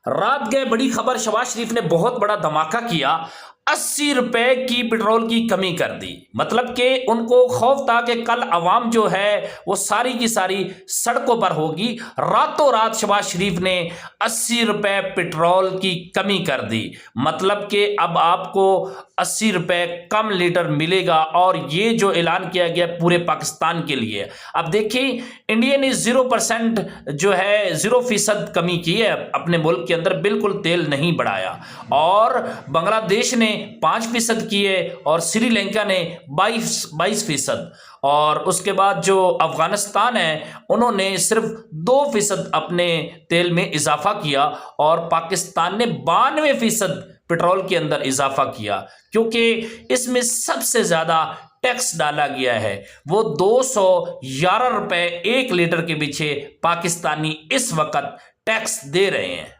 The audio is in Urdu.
رات گئے بڑی خبر، شہباز شریف نے بہت بڑا دھماکہ کیا، 80 روپے کی پٹرول کی کمی کر دی۔ مطلب کہ ان کو خوف تھا کہ کل عوام جو ہے وہ ساری کی ساری سڑکوں پر ہوگی۔ راتوں رات شہباز شریف نے 80 روپے پٹرول کی کمی کر دی، مطلب کہ اب آپ کو 80 روپے کم لیٹر ملے گا، اور یہ جو اعلان کیا گیا پورے پاکستان کے لیے۔ اب دیکھیں، انڈیا نے 0% جو ہے 0% کمی کی ہے اپنے ملک کے اندر، بالکل تیل نہیں بڑھایا، اور بنگلہ دیش نے 5% کی ہے، اور سری لنکا نے 22%، اور اس کے بعد جو افغانستان ہے انہوں نے صرف 2% اپنے تیل میں اضافہ کیا، اور پاکستان نے 92% پٹرول کے اندر اضافہ کیا، کیونکہ اس میں سب سے زیادہ ٹیکس ڈالا گیا ہے۔ وہ 211 روپے 1 لیٹر کے پیچھے پاکستانی اس وقت ٹیکس دے رہے ہیں۔